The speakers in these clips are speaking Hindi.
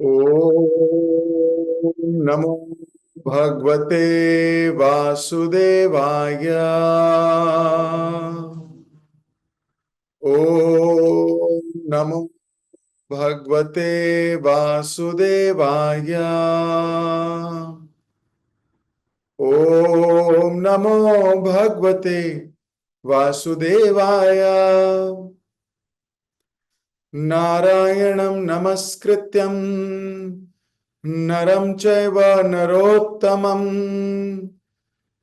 ओम नमो भगवते वासुदेवाय। ओम नमो भगवते वासुदेवाय। ओम नमो भगवते वासुदेवाय। नारायणं नमस्कृत्यं नरं चैव नरोत्तमं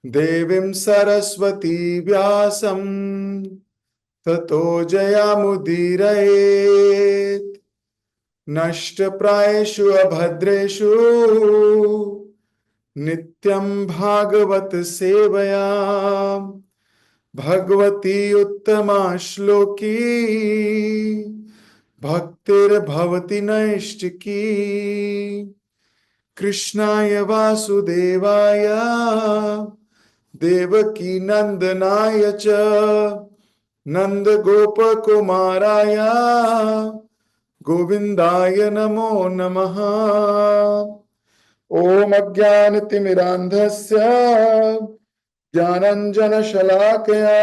देवीं सरस्वती व्यासं ततो जयामुदीरयेत्। नष्टप्रायेषु अभद्रेषु नित्यं भागवत सेवया भगवती उत्तमा श्लोकी भक्तिर्भवति नैष्टिकी। कृष्णाय वासुदेवाय देवकी नंदनाय च नंद गोप कुमाराय गोविंदाय नमो नमः। ओम अज्ञानतिमिरान्धस्य ज्ञानञ्जनशलाकया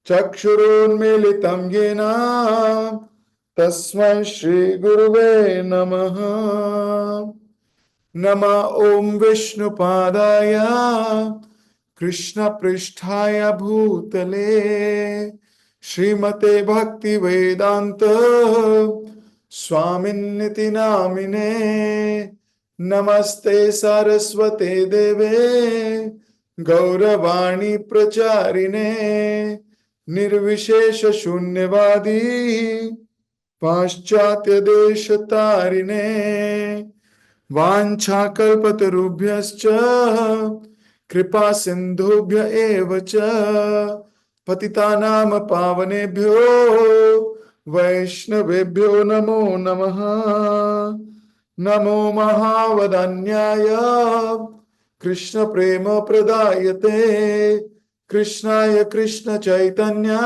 चक्षुरुन्मीलितं येन तस्मै श्रीगुरुवे नमः। नमः ओम विष्णुपादाय कृष्णपृष्ठाय भूतले श्रीमते भक्ति वेदांत स्वामिन्निति नामिने। नमस्ते सरस्वते देवे गौरवाणी प्रचारिणे निर्विशेष शून्यवादी पाश्चात्य देश तारिणे। वाञ्छाकल्पतरुभ्यश्च कृपा सिन्धुभ्य एव च पतितानां पावनेभ्यो वैष्णवेभ्यो नमो नमः। नमो महावदन्याय कृष्ण प्रेम प्रदायते कृष्णाय कृष्ण चैतन्य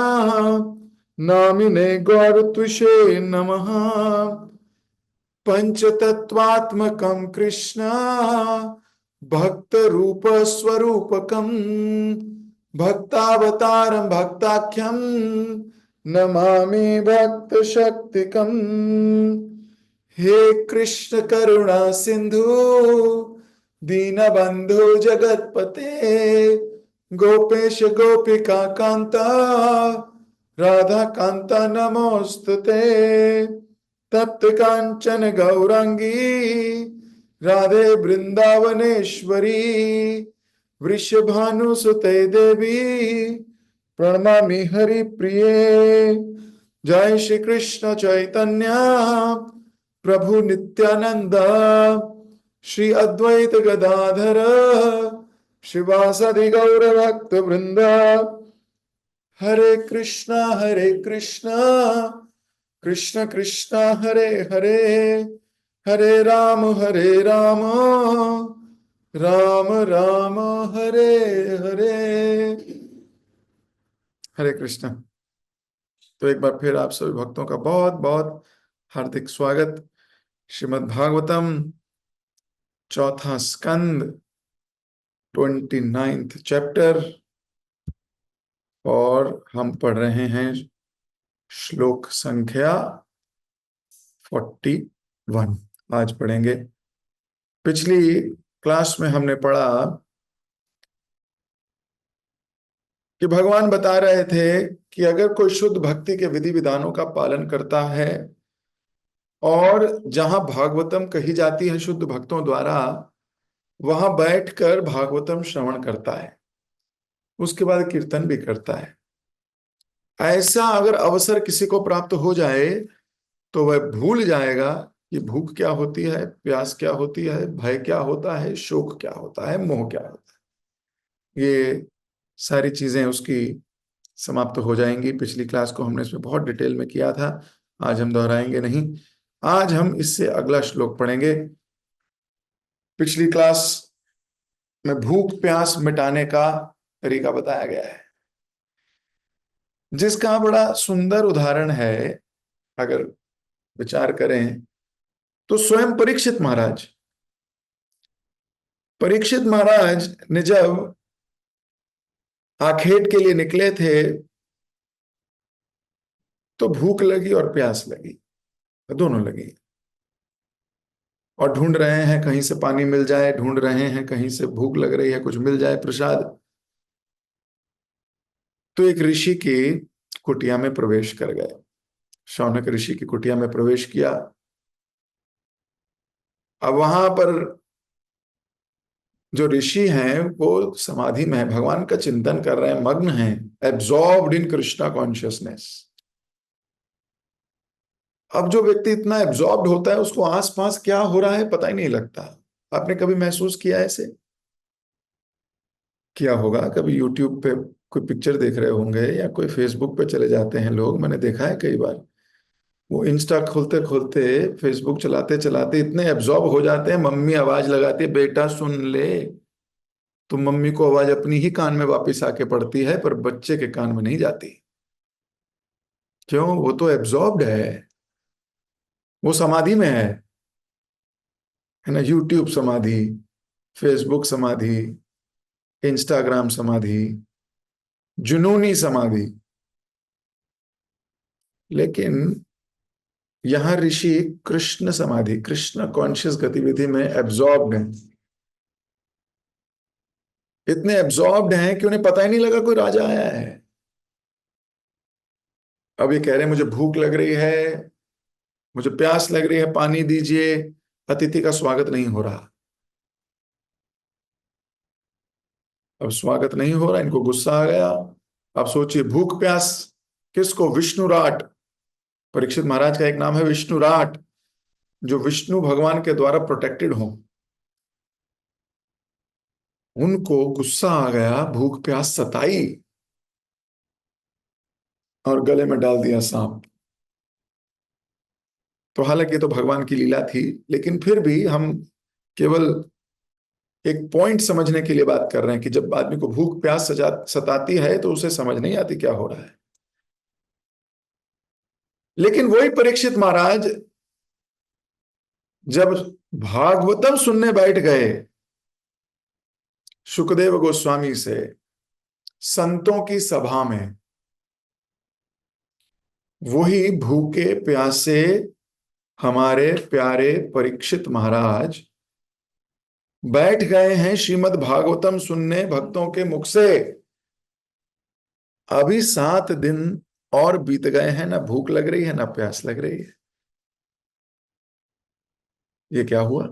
नामिने गौरत्विषे नमः। पंचतत्वात्मकं कृष्ण भक्त रूप स्वरूपकं भक्तावतारं भक्ताख्यं नमामि भक्त शक्तिकं। हे कृष्ण करुणा सिंधु दीनबंधु जगतपते गोपेश गोपिका कांता राधा कांता नमोस्तुते। तप्त कांचन गौरांगी राधे वृंदावनेश्वरी वृषभानुसुते देवी प्रणमामि हरि प्रिये। जय श्री कृष्ण चैतन्य प्रभु नित्यानंद श्री अद्वैत गदाधर शिवासादि गौर भक्त वृंद। हरे कृष्णा कृष्ण कृष्ण हरे हरे हरे राम राम राम हरे हरे। हरे कृष्ण। तो एक बार फिर आप सभी भक्तों का बहुत बहुत हार्दिक स्वागत। श्रीमद् भागवतम चौथा स्कंद 29th चैप्टर और हम पढ़ रहे हैं श्लोक संख्या 41 आज पढ़ेंगे। पिछली क्लास में हमने पढ़ा कि भगवान बता रहे थे कि अगर कोई शुद्ध भक्ति के विधि विधानों का पालन करता है और जहां भागवतम कही जाती है शुद्ध भक्तों द्वारा वहां बैठकर भागवतम श्रवण करता है, उसके बाद कीर्तन भी करता है, ऐसा अगर अवसर किसी को प्राप्त हो जाए तो वह भूल जाएगा कि भूख क्या होती है, प्यास क्या होती है, भय क्या होता है, शोक क्या होता है, मोह क्या होता है। ये सारी चीजें उसकी समाप्त हो जाएंगी। पिछली क्लास को हमने इसमें बहुत डिटेल में किया था, आज हम दोहराएंगे नहीं। आज हम इससे अगला श्लोक पढ़ेंगे। पिछली क्लास में भूख प्यास मिटाने का तरीका बताया गया है, जिसका बड़ा सुंदर उदाहरण है। अगर विचार करें तो स्वयं परीक्षित महाराज ने जब आखेट के लिए निकले थे तो भूख लगी और प्यास लगी, दोनों लगी। और ढूंढ रहे हैं कहीं से पानी मिल जाए, ढूंढ रहे हैं कहीं से भूख लग रही है कुछ मिल जाए प्रसाद। तो एक ऋषि की कुटिया में प्रवेश कर गए, शौनक ऋषि की कुटिया में प्रवेश किया। अब वहां पर जो ऋषि हैं वो समाधि में है, भगवान का चिंतन कर रहे हैं, मग्न हैं, एब्जॉर्ब्ड इन कृष्णा कॉन्शियसनेस। अब जो व्यक्ति इतना एब्जॉर्ब्ड होता है उसको आसपास क्या हो रहा है पता ही नहीं लगता। आपने कभी महसूस किया ऐसे? क्या होगा, कभी यूट्यूब पे कोई पिक्चर देख रहे होंगे या कोई फेसबुक पे चले जाते हैं लोग, मैंने देखा है कई बार। वो इंस्टा खोलते खोलते, फेसबुक चलाते चलाते इतने एब्जॉर्ब हो जाते हैं, मम्मी आवाज लगाती है बेटा सुन ले, तो मम्मी को आवाज अपनी ही कान में वापस आके पड़ती है पर बच्चे के कान में नहीं जाती। क्यों? वो तो एब्जॉर्ब्ड है, वो समाधि में है ना। यूट्यूब समाधि, फेसबुक समाधि, इंस्टाग्राम समाधि, जुनूनी समाधि। लेकिन यहां ऋषि कृष्ण समाधि, कृष्ण कॉन्शियस गतिविधि में एब्जॉर्ब्ड हैं। इतने एब्जॉर्ब्ड हैं कि उन्हें पता ही नहीं लगा कोई राजा आया है। अब ये कह रहे हैं मुझे भूख लग रही है, मुझे प्यास लग रही है, पानी दीजिए। अतिथि का स्वागत नहीं हो रहा। अब स्वागत नहीं हो रहा, इनको गुस्सा आ गया। अब सोचिए, भूख प्यास किसको? विष्णुराट। परीक्षित महाराज का एक नाम है विष्णुराट, जो विष्णु भगवान के द्वारा प्रोटेक्टेड हो। उनको गुस्सा आ गया, भूख प्यास सताई और गले में डाल दिया सांप। तो हालांकि तो भगवान की लीला थी, लेकिन फिर भी हम केवल एक पॉइंट समझने के लिए बात कर रहे हैं कि जब आदमी को भूख प्यास सताती है तो उसे समझ नहीं आती क्या हो रहा है। लेकिन वही परीक्षित महाराज जब भागवतम सुनने बैठ गए सुखदेव गोस्वामी से, संतों की सभा में, वही भूखे प्यासे हमारे प्यारे परीक्षित महाराज बैठ गए हैं श्रीमद् भागवतम सुनने भक्तों के मुख से। अभी 7 दिन और बीत गए हैं, ना भूख लग रही है ना प्यास लग रही है। ये क्या हुआ?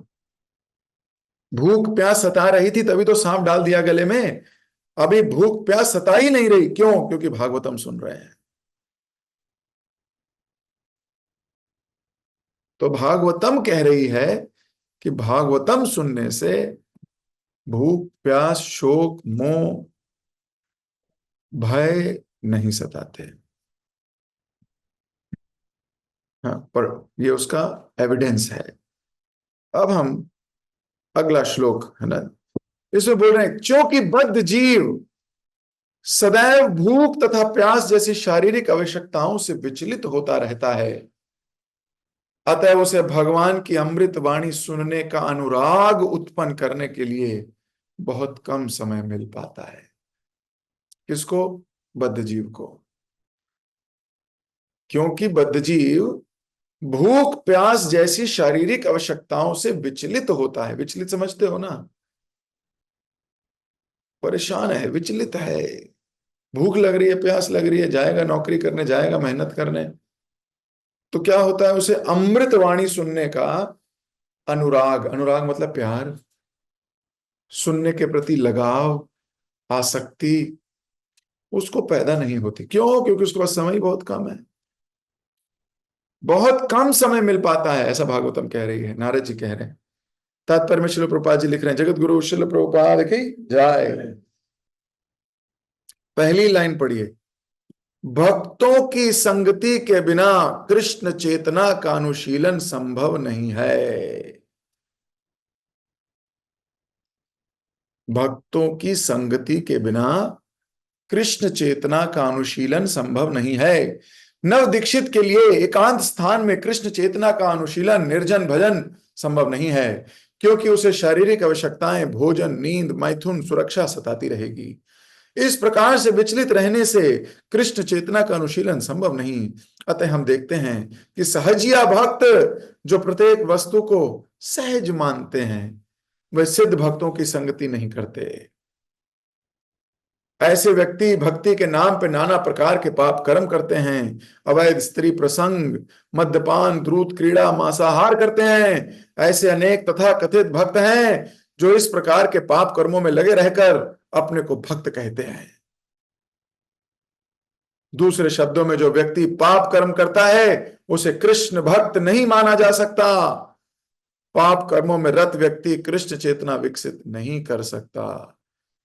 भूख प्यास सता रही थी तभी तो सांप डाल दिया गले में। अभी भूख प्यास सता ही नहीं रही, क्यों? क्योंकि भागवतम सुन रहे हैं। तो भागवतम कह रही है कि भागवतम सुनने से भूख प्यास शोक मोह भय नहीं सताते। हाँ, पर ये उसका एविडेंस है। अब हम अगला श्लोक है ना, इसमें बोल रहे हैं क्योंकि बद्ध जीव सदैव भूख तथा प्यास जैसी शारीरिक आवश्यकताओं से विचलित होता रहता है, अतः उसे भगवान की अमृत वाणी सुनने का अनुराग उत्पन्न करने के लिए बहुत कम समय मिल पाता है। किसको? बद्ध जीव को। क्योंकि बद्ध जीव भूख प्यास जैसी शारीरिक आवश्यकताओं से विचलित होता है। विचलित समझते हो ना? परेशान है, विचलित है। भूख लग रही है, प्यास लग रही है, जाएगा नौकरी करने, जाएगा मेहनत करने, तो क्या होता है? उसे अमृत वाणी सुनने का अनुराग, अनुराग मतलब प्यार, सुनने के प्रति लगाव, आसक्ति उसको पैदा नहीं होती। क्यों? क्योंकि उसके पास समय बहुत कम है, बहुत कम समय मिल पाता है, ऐसा भागवतम कह रही है, नारद जी कह रहे हैं। तात्पर्य में श्रील प्रभुपाद जी लिख रहे हैं, जगत गुरु श्रील प्रभुपाद की जय। पहली लाइन पढ़िए, भक्तों की संगति के बिना कृष्ण चेतना का अनुशीलन संभव नहीं है। भक्तों की संगति के बिना कृष्ण चेतना का अनुशीलन संभव नहीं है। नव दीक्षित के लिए एकांत स्थान में कृष्ण चेतना का अनुशीलन, निर्जन भजन संभव नहीं है, क्योंकि उसे शारीरिक आवश्यकताएं, भोजन, नींद, मैथुन, सुरक्षा सताती रहेगी। इस प्रकार से विचलित रहने से कृष्ण चेतना का अनुशीलन संभव नहीं। अतः हम देखते हैं कि सहजिया भक्त जो प्रत्येक वस्तु को सहज मानते हैं, वे सिद्ध भक्तों की संगति नहीं करते। ऐसे व्यक्ति भक्ति के नाम पे नाना प्रकार के पाप कर्म करते हैं। अवैध स्त्री प्रसंग, मद्यपान, द्रूत क्रीड़ा, मांसाहार करते हैं। ऐसे अनेक तथा कथित भक्त हैं जो इस प्रकार के पाप कर्मों में लगे रहकर अपने को भक्त कहते हैं। दूसरे शब्दों में, जो व्यक्ति पाप कर्म करता है उसे कृष्ण भक्त नहीं माना जा सकता। पाप कर्मों में रत व्यक्ति कृष्ण चेतना विकसित नहीं कर सकता,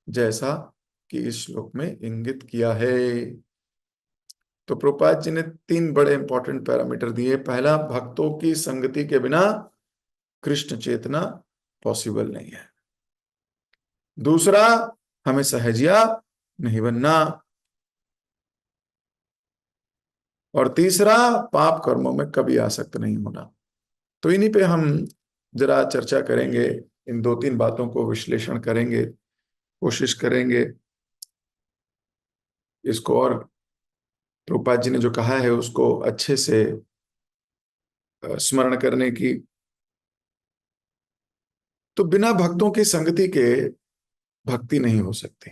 जैसा कि इस श्लोक में इंगित किया है। तो प्रभुपाद जी ने तीन बड़े इंपॉर्टेंट पैरामीटर दिए। पहला, भक्तों की संगति के बिना कृष्ण चेतना पॉसिबल नहीं है। दूसरा, हमें सहजिया नहीं बनना। और तीसरा, पाप कर्मों में कभी आसक्त नहीं होना। तो इन्हीं पे हम जरा चर्चा करेंगे, इन दो तीन बातों को विश्लेषण करेंगे, कोशिश करेंगे इसको, और प्रभुपाद जी ने जो कहा है उसको अच्छे से स्मरण करने की। तो बिना भक्तों की संगति के भक्ति नहीं हो सकती,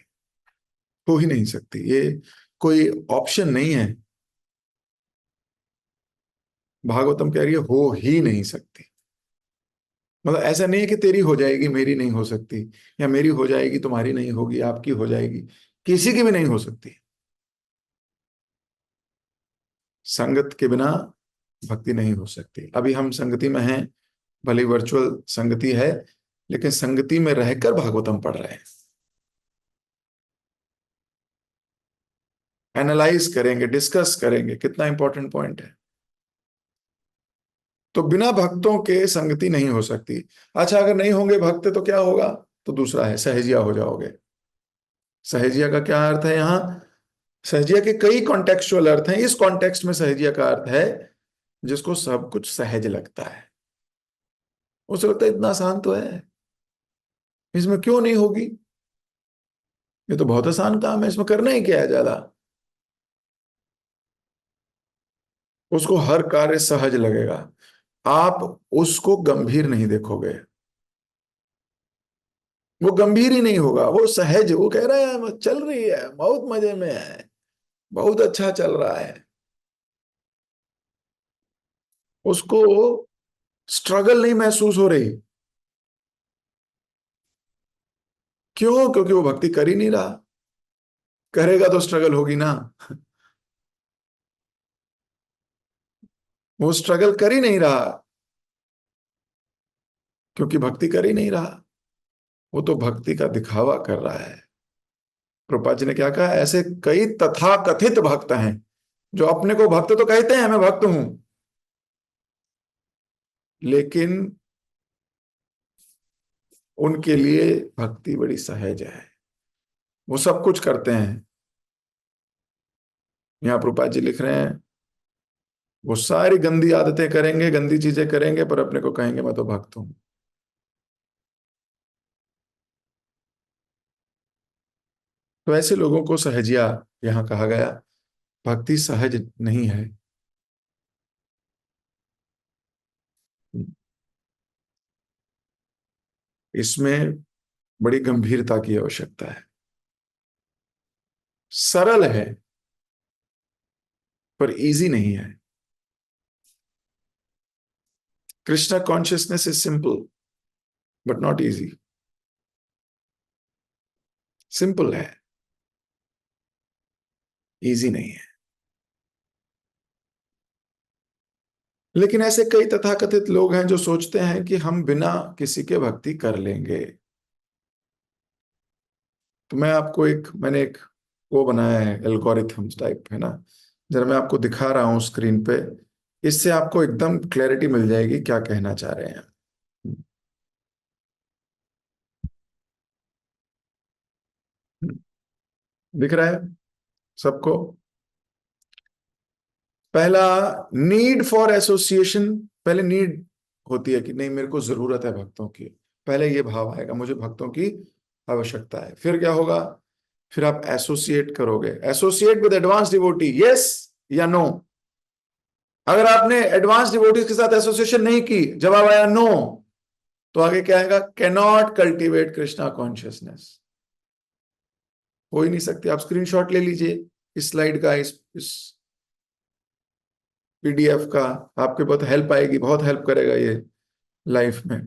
हो ही नहीं सकती, ये कोई ऑप्शन नहीं है। भागवतम कह रही है हो ही नहीं सकती। मतलब ऐसा नहीं है कि तेरी हो जाएगी मेरी नहीं हो सकती, या मेरी हो जाएगी तुम्हारी नहीं होगी, आपकी हो जाएगी, किसी की भी नहीं हो सकती। संगत के बिना भक्ति नहीं हो सकती। अभी हम संगति में हैं, भले वर्चुअल संगति है, लेकिन संगति में रहकर भागवतम पढ़ रहे हैं। एनालाइज करेंगे, डिस्कस करेंगे, कितना इंपॉर्टेंट पॉइंट है। तो बिना भक्तों के संगति नहीं हो सकती। अच्छा, अगर नहीं होंगे भक्त तो क्या होगा? तो दूसरा है, सहजिया हो जाओगे। सहजिया का क्या अर्थ है यहाँ? सहजिया के कई कॉन्टेक्चुअल अर्थ हैं। इस कॉन्टेक्स्ट में सहजिया का अर्थ है जिसको सब कुछ सहज लगता है। उसे लगता है इतना आसान तो है, इसमें क्यों नहीं होगी, ये तो बहुत आसान काम है, इसमें करना ही क्या है ज्यादा। उसको हर कार्य सहज लगेगा। आप उसको गंभीर नहीं देखोगे, वो गंभीर ही नहीं होगा, वो सहज, वो कह रहा है चल रही है, बहुत मजे में है, बहुत अच्छा चल रहा है। उसको स्ट्रगल नहीं महसूस हो रही। क्यों? क्योंकि वो भक्ति कर ही नहीं रहा। करेगा तो स्ट्रगल होगी ना। वो स्ट्रगल कर ही नहीं रहा, क्योंकि भक्ति कर ही नहीं रहा। वो तो भक्ति का दिखावा कर रहा है। प्रभुपाद जी ने क्या कहा, ऐसे कई तथाकथित भक्त हैं जो अपने को भक्त तो कहते हैं, मैं भक्त हूं, लेकिन उनके लिए भक्ति बड़ी सहज है। वो सब कुछ करते हैं। यहाँ प्रभुपाद जी लिख रहे हैं, वो सारी गंदी आदतें करेंगे, गंदी चीजें करेंगे, पर अपने को कहेंगे मैं तो भक्त हूं। तो ऐसे लोगों को सहजिया यहाँ कहा गया। भक्ति सहज नहीं है। इसमें बड़ी गंभीरता की आवश्यकता है। सरल है पर इजी नहीं है। Krishna consciousness is simple but not easy. Simple है, इजी नहीं है। लेकिन ऐसे कई तथाकथित लोग हैं जो सोचते हैं कि हम बिना किसी के भक्ति कर लेंगे। तो मैं आपको मैंने एक वो बनाया है, एल्गोरिथम्स टाइप है ना, जरा मैं आपको दिखा रहा हूं स्क्रीन पे। इससे आपको एकदम क्लैरिटी मिल जाएगी क्या कहना चाह रहे हैं। दिख रहा है सबको? पहला, नीड फॉर एसोसिएशन। पहले नीड होती है कि नहीं, मेरे को जरूरत है भक्तों की। पहले ये भाव आएगा, मुझे भक्तों की आवश्यकता है। फिर क्या होगा? फिर आप एसोसिएट करोगे। Associate with advance devotee, yes या नो? अगर आपने एडवांस डिवोटीज के साथ एसोसिएशन नहीं की, जवाब आया नो, तो आगे क्या आएगा? Cannot cultivate Krishna consciousness. हो ही नहीं सकती। आप स्क्रीनशॉट ले लीजिए इस स्लाइड का, इस पीडीएफ का, आपके बहुत हेल्प आएगी, बहुत हेल्प करेगा ये लाइफ में।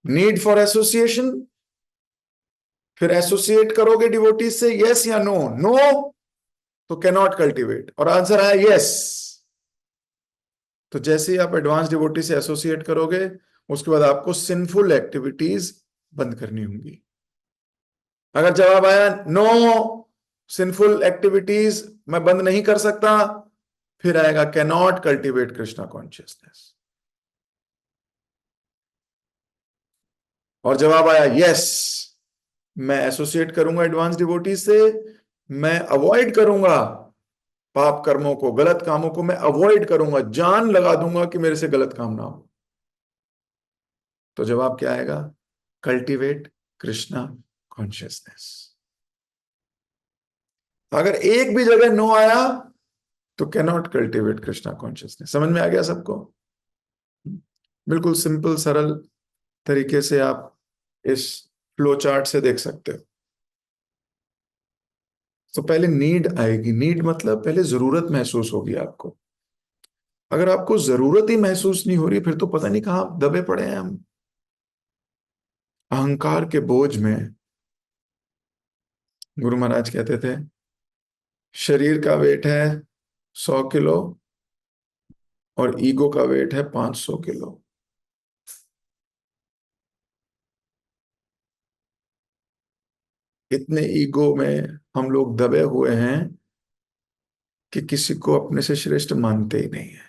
नीड फॉर एसोसिएशन, फिर एसोसिएट करोगे डिवोटीज से, यस या नो? नो तो कैनॉट कल्टीवेट, और आंसर आया यस। तो जैसे ही आप एडवांस डिवोटी से एसोसिएट करोगे, उसके बाद आपको सिंफुल एक्टिविटीज बंद करनी होंगी। अगर जवाब आया नो, सिंफुल एक्टिविटीज मैं बंद नहीं कर सकता, फिर आएगा कैनॉट कल्टीवेट कृष्णा कॉन्शियसनेस। और जवाब आया यस, मैं एसोसिएट करूंगा एडवांस डिवोटी से, मैं अवॉइड करूंगा पाप कर्मों को, गलत कामों को मैं अवॉइड करूंगा, जान लगा दूंगा कि मेरे से गलत काम ना हो। तो जवाब क्या आएगा? Cultivate Krishna consciousness. अगर एक भी जगह नो आया तो कैनॉट कल्टीवेट कृष्णा कॉन्शियसनेस। समझ में आ गया सबको? बिल्कुल सिंपल सरल तरीके से आप इस फ्लो चार्ट से देख सकते हो। तो पहले नीड आएगी। नीड मतलब पहले जरूरत महसूस होगी आपको। अगर आपको जरूरत ही महसूस नहीं हो रही, फिर तो पता नहीं कहां दबे पड़े हैं हम, अहंकार के बोझ में। गुरु महाराज कहते थे, शरीर का वेट है 100 किलो और ईगो का वेट है 500 किलो। इतने ईगो में हम लोग दबे हुए हैं कि किसी को अपने से श्रेष्ठ मानते ही नहीं है।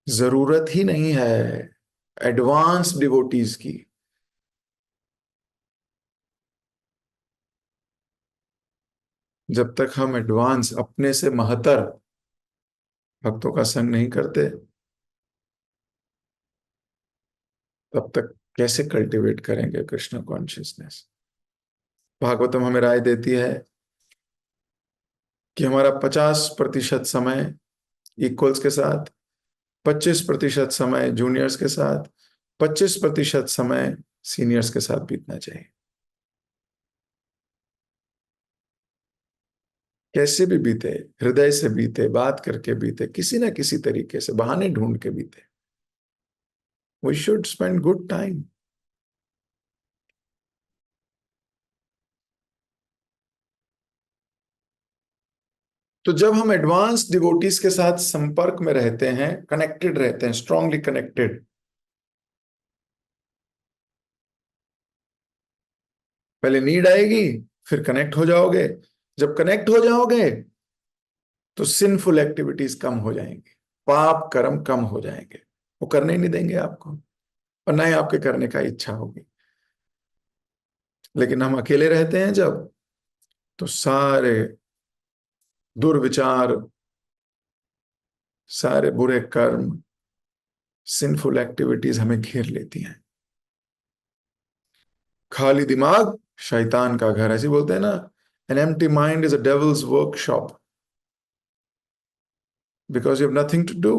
जरूरत ही नहीं है एडवांस डिवोटीज की। जब तक हम एडवांस अपने से महतर भक्तों का संग नहीं करते, तब तक कैसे कल्टीवेट करेंगे कृष्ण कॉन्शियसनेस? भागवतम हमें राय देती है कि हमारा 50% समय इक्वल्स के साथ, 25% समय जूनियर्स के साथ, 25% समय सीनियर्स के साथ बीतना चाहिए। कैसे भी बीते, हृदय से बीते, बात करके बीते, किसी ना किसी तरीके से बहाने ढूंढ के बीते। We should spend good time. तो जब हम एडवांस डिवोटीज के साथ संपर्क में रहते हैं, कनेक्टेड रहते हैं, स्ट्रांगली कनेक्टेड, पहले नीड आएगी, फिर कनेक्ट हो जाओगे। जब कनेक्ट हो जाओगे तो सिंफुल एक्टिविटीज कम हो जाएंगी, पाप कर्म कम हो जाएंगे, वो करने ही नहीं देंगे आपको, और ना ही आपके करने का इच्छा होगी। लेकिन हम अकेले रहते हैं जब, तो सारे दुर्विचार, सारे बुरे कर्म, सिंफुल एक्टिविटीज हमें घेर लेती हैं। खाली दिमाग शैतान का घर, ऐसे बोलते हैं ना, an empty mind is a devil's workshop, because you have nothing to do.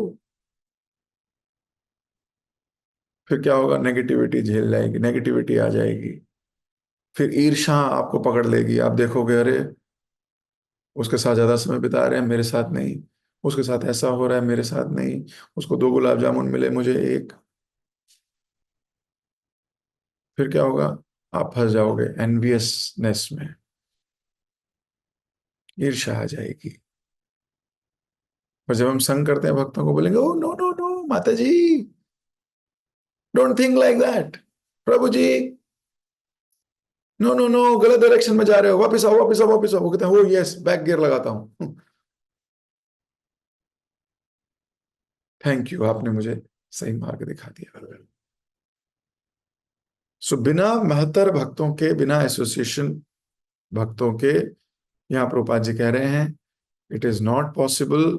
फिर क्या होगा? नेगेटिविटी झेल जाएगी, नेगेटिविटी आ जाएगी, फिर ईर्ष्या आपको पकड़ लेगी। आप देखोगे, अरे उसके साथ ज्यादा समय बिता रहे हैं, मेरे साथ नहीं, उसके साथ ऐसा हो रहा है, मेरे साथ नहीं, उसको 2 गुलाब जामुन मिले, मुझे एक। फिर क्या होगा? आप फंस जाओगे एनवियसनेस में, ईर्ष्या आ जाएगी। और जब हम संग करते हैं भक्तों को, बोलेंगे ओ नो नो नो माता जी, डोंट थिंक लाइक दैट, प्रभु जी, नो नो नो, गलत डायरेक्शन में जा रहे हो, वापस आओ वापस आओ वापस आओ। वो कहते हैं ओ यस, बैक गियर लगाता हूँ। थैंक यू, आपने मुझे सही मार्ग दिखा दिया। सो बिना महतर भक्तों के, बिना एसोसिएशन भक्तों के, यहां प्रभुपाद जी कह रहे हैं it is not possible,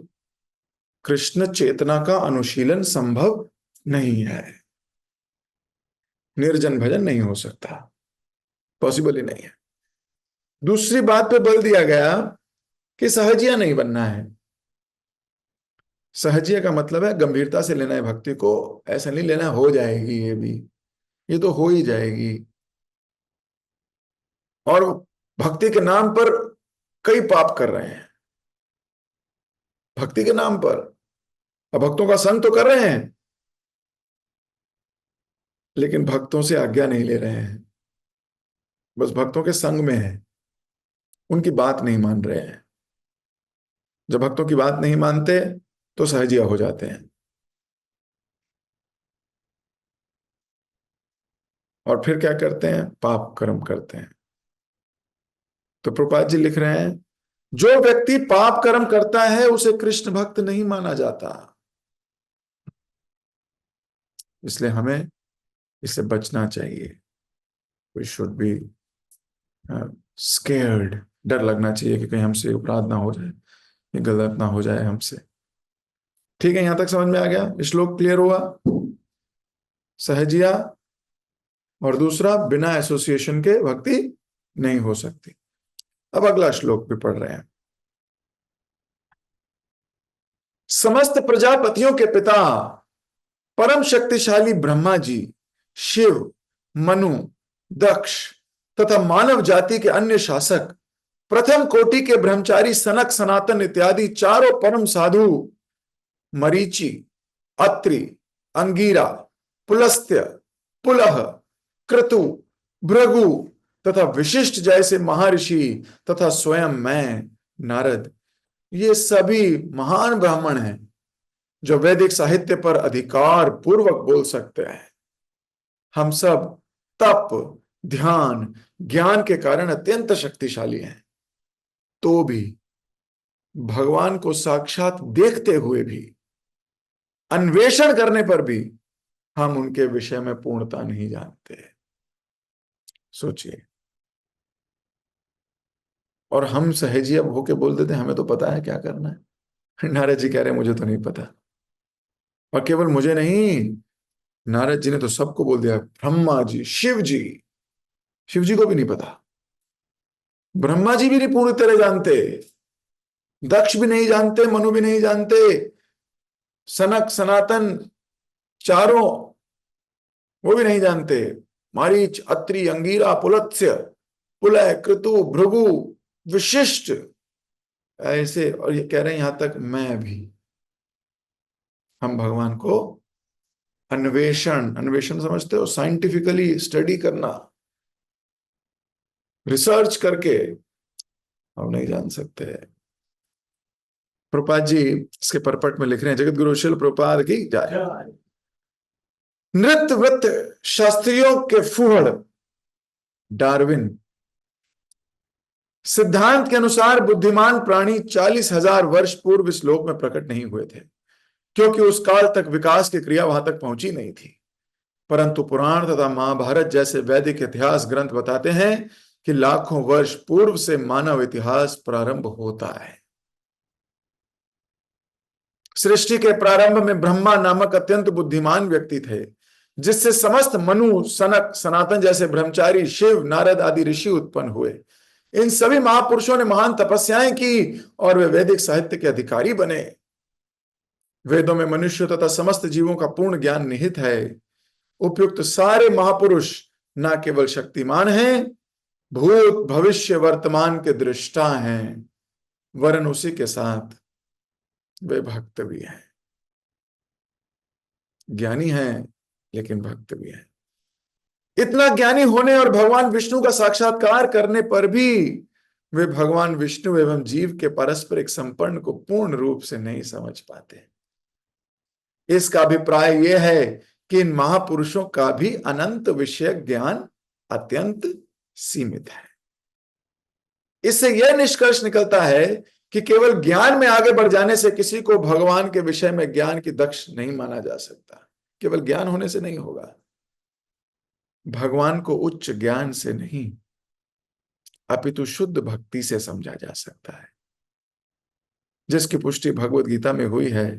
Krishna चेतना का अनुशीलन संभव नहीं है, निर्जन भजन नहीं हो सकता, पॉसिबल ही नहीं है। दूसरी बात पे बल दिया गया कि सहजिया नहीं बनना है। सहजिया का मतलब है गंभीरता से लेना है भक्ति को, ऐसा नहीं लेना हो जाएगी, ये भी, ये तो हो ही जाएगी। और भक्ति के नाम पर कई पाप कर रहे हैं, भक्ति के नाम पर। अब भक्तों का संग तो कर रहे हैं, लेकिन भक्तों से आज्ञा नहीं ले रहे हैं, बस भक्तों के संग में है, उनकी बात नहीं मान रहे हैं। जब भक्तों की बात नहीं मानते तो सहजिया हो जाते हैं, और फिर क्या करते हैं, पाप कर्म करते हैं। तो प्रभुपाद जी लिख रहे हैं जो व्यक्ति पाप कर्म करता है उसे कृष्ण भक्त नहीं माना जाता। इसलिए हमें इससे बचना चाहिए। वी शुड बी स्केर्ड, डर लगना चाहिए कि कहीं हमसे अपराध ना हो जाए, ये गलत ना हो जाए हमसे। ठीक है, यहां तक समझ में आ गया, श्लोक क्लियर हुआ। सहजिया और दूसरा बिना एसोसिएशन के भक्ति नहीं हो सकती। अब अगला श्लोक भी पढ़ रहे हैं। समस्त प्रजापतियों के पिता परम शक्तिशाली ब्रह्मा जी, शिव, मनु, दक्ष तथा मानव जाति के अन्य शासक, प्रथम कोटि के ब्रह्मचारी सनक, सनातन इत्यादि चारों परम साधु, मरीचि, अत्रि, अंगीरा, पुलस्त्य, पुलह, क्रतु, भृगु तथा विशिष्ट जैसे महर्षि तथा स्वयं मैं नारद, ये सभी महान ब्राह्मण हैं जो वैदिक साहित्य पर अधिकार पूर्वक बोल सकते हैं। हम सब तप, ध्यान, ज्ञान के कारण अत्यंत शक्तिशाली हैं, तो भी भगवान को साक्षात देखते हुए भी, अन्वेषण करने पर भी हम उनके विषय में पूर्णता नहीं जानते। सोचिए। और हम सहेजिया होके बोल देते हमें तो पता है क्या करना है। नारद जी कह रहे हैं मुझे तो नहीं पता। और केवल मुझे नहीं, नारद जी ने तो सबको बोल दिया, ब्रह्मा जी, शिव जी, शिव जी को भी नहीं पता, ब्रह्मा जी भी नहीं पूरी तरह जानते, दक्ष भी नहीं जानते, मनु भी नहीं जानते, सनक, सनातन चारों वो भी नहीं जानते, मारीच, अत्रि, अंगीरा, पुलत्स्य, पुलह, क्रतु, भृगु, विशिष्ट, ऐसे। और ये कह रहे हैं यहां तक मैं भी। हम भगवान को अन्वेषण, अन्वेषण समझते हो, साइंटिफिकली स्टडी करना, रिसर्च करके हम नहीं जान सकते। प्रभुपाद जी इसके परपट में लिख रहे हैं, जगत गुरु शिल प्रभुपाद की जय। नृत्य वृत्त शास्त्रियों के फूहड़ डार्विन सिद्धांत के अनुसार बुद्धिमान प्राणी 40,000 वर्ष पूर्व इस लोक में प्रकट नहीं हुए थे, क्योंकि उस काल तक विकास की क्रिया वहां तक पहुंची नहीं थी। परंतु पुराण तथा महाभारत जैसे वैदिक इतिहास ग्रंथ बताते हैं कि लाखों वर्ष पूर्व से मानव इतिहास प्रारंभ होता है। सृष्टि के प्रारंभ में ब्रह्मा नामक अत्यंत बुद्धिमान व्यक्ति थे, जिससे समस्त मनु, सनक, सनातन जैसे ब्रह्मचारी, शिव, नारद आदि ऋषि उत्पन्न हुए। इन सभी महापुरुषों ने महान तपस्याएं की और वे वैदिक साहित्य के अधिकारी बने। वेदों में मनुष्य तथा समस्त जीवों का पूर्ण ज्ञान निहित है। उपयुक्त सारे महापुरुष न केवल शक्तिमान हैं, भूत भविष्य वर्तमान के दृष्टा हैं, वरन उसी के साथ वे भक्त भी हैं, ज्ञानी हैं लेकिन भक्त भी हैं। इतना ज्ञानी होने और भगवान विष्णु का साक्षात्कार करने पर भी वे भगवान विष्णु एवं जीव के पारस्परिक संपर्क को पूर्ण रूप से नहीं समझ पाते। इसका अभिप्राय यह है कि इन महापुरुषों का भी अनंत विषय ज्ञान अत्यंत सीमित है। इससे यह निष्कर्ष निकलता है कि केवल ज्ञान में आगे बढ़ जाने से किसी को भगवान के विषय में ज्ञान की दक्ष नहीं माना जा सकता। केवल ज्ञान होने से नहीं होगा, भगवान को उच्च ज्ञान से नहीं, अपितु शुद्ध भक्ति से समझा जा सकता है, जिसकी पुष्टि भगवत गीता में हुई है।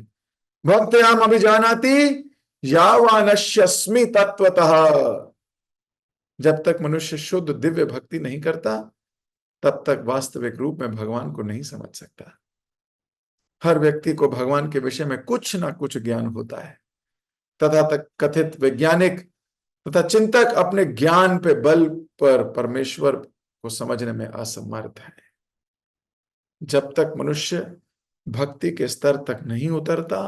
भक्त्याम अभिजानाति यावानश्यस्मि तत्वतः। जब तक मनुष्य शुद्ध दिव्य भक्ति नहीं करता, तब तक वास्तविक रूप में भगवान को नहीं समझ सकता। हर व्यक्ति को भगवान के विषय में कुछ ना कुछ ज्ञान होता है, तथा तक कथित वैज्ञानिक तथा चिंतक अपने ज्ञान पे बल पर परमेश्वर को समझने में असमर्थ है। जब तक मनुष्य भक्ति के स्तर तक नहीं उतरता,